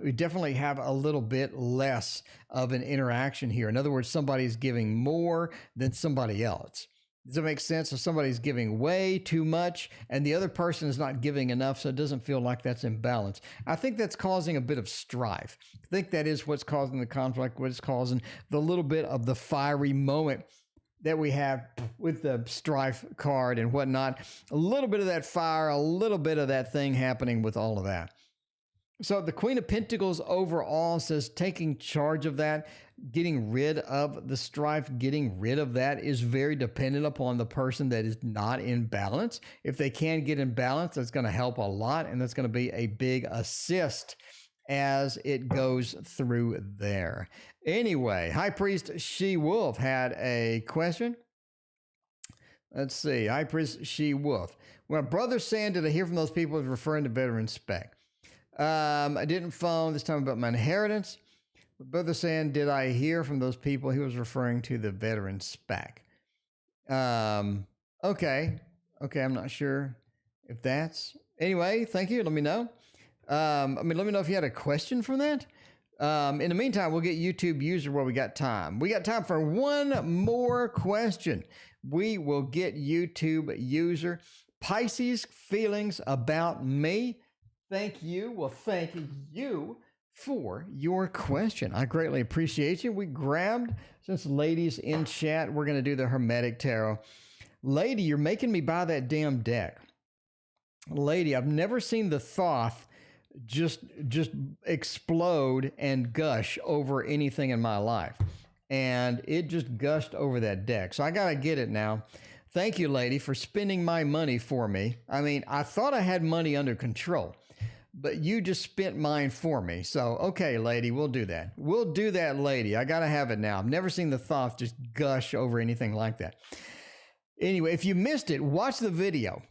B: We definitely have a little bit less of an interaction here. In other words, somebody's giving more than somebody else. Does that make sense? So somebody's giving way too much and the other person is not giving enough, so it doesn't feel like that's in balance. I think that's causing a bit of strife. I think that is what's causing the conflict, what's causing the little bit of the fiery moment that we have with the strife card and whatnot. A little bit of that fire, a little bit of that thing happening with all of that. So the Queen of Pentacles overall says taking charge of that, getting rid of the strife, getting rid of that is very dependent upon the person that is not in balance. If they can get in balance, that's going to help a lot, and that's going to be a big assist as it goes through there. Anyway, High Priest She-Wolf had a question. Let's see. High Priest She-Wolf. When Brother Sand, did I hear from those people referring to veteran spec? I didn't phone this time about my inheritance. Brother Sand, did I hear from those people? He was referring to the veteran spec. Okay. I'm not sure if that's... Anyway, thank you. Let me know. Let me know if you had a question from that. In the meantime, we'll get YouTube user where we got time. We got time for one more question. We will get YouTube user. Pisces feelings about me. Thank you. Well, thank you for your question. I greatly appreciate you. We grabbed, since ladies in chat, we're going to do the Hermetic Tarot. Lady, you're making me buy that damn deck. lady, I've never seen the Thoth just explode and gush over anything in my life. And it just gushed over that deck. So I got to get it now. Thank you, lady, for spending my money for me. I mean, I thought I had money under control, but you just spent mine for me. So, okay, lady, we'll do that. We'll do that, lady. I got to have it now. I've never seen the Thoth just gush over anything like that. Anyway, if you missed it, watch the video.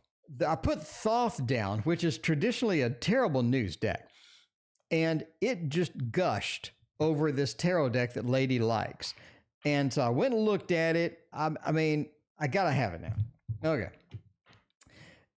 B: I put Thoth down, which is traditionally a terrible news deck, and it just gushed over this tarot deck that lady likes. And so I went and looked at it. I mean, I got to have it now. Okay.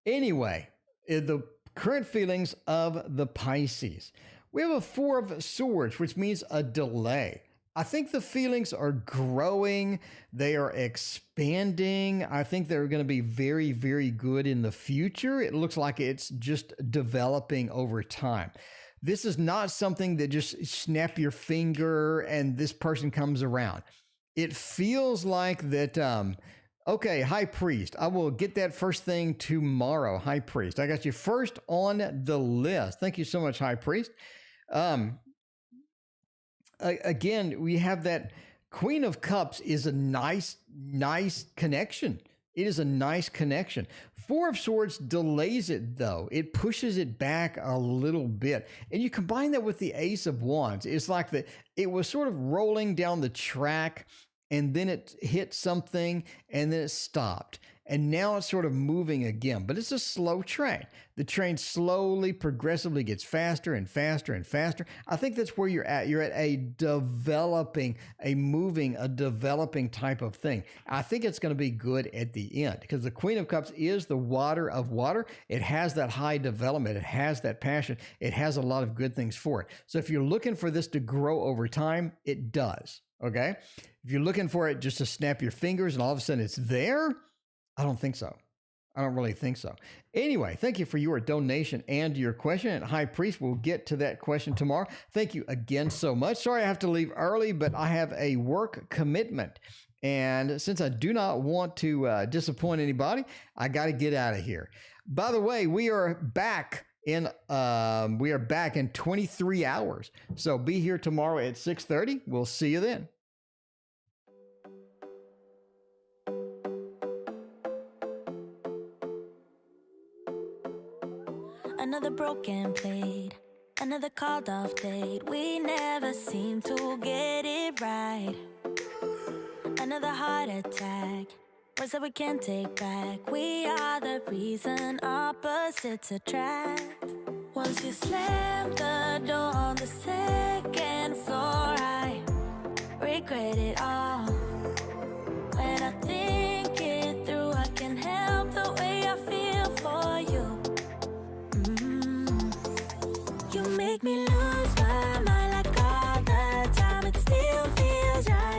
B: Anyway, the current feelings of the Pisces. We have a Four of Swords, which means a delay. I think the feelings are growing. They are expanding. I think they're going to be very, very good in the future. It looks like it's just developing over time. This is not something that just snap your finger and this person comes around. It feels like that, okay, High Priest, I will get that first thing tomorrow, High Priest. I got you first on the list. Thank you so much, High Priest. Again, we have that Queen of Cups is a nice connection. It is a nice connection. Four of Swords delays it, though. It pushes it back a little bit. And you combine that with the Ace of Wands. It's like it was sort of rolling down the track, and then it hit something, and then it stopped. And now it's sort of moving again, but it's a slow train. The train slowly, progressively gets faster and faster and faster. I think that's where you're at. You're at a developing type of thing. I think it's going to be good at the end because the Queen of Cups is the water of water. It has that high development. It has that passion. It has a lot of good things for it. So if you're looking for this to grow over time, it does. Okay. If you're looking for it just to snap your fingers and all of a sudden it's there, I don't think so. I don't really think so. Anyway, thank you for your donation and your question. And High Priest, we'll get to that question tomorrow. Thank you again so much. Sorry I have to leave early, but I have a work commitment. And since I do not want to disappoint anybody, I got to get out of here. By the way, we are back in 23 hours. So be here tomorrow at 6:30. We'll see you then.
A: Another broken plate, another called off date. We never seem to get it right. Another heart attack, words that we can't take back. We are the reason opposites attract. Once you slam the door on the second floor, I regret it all.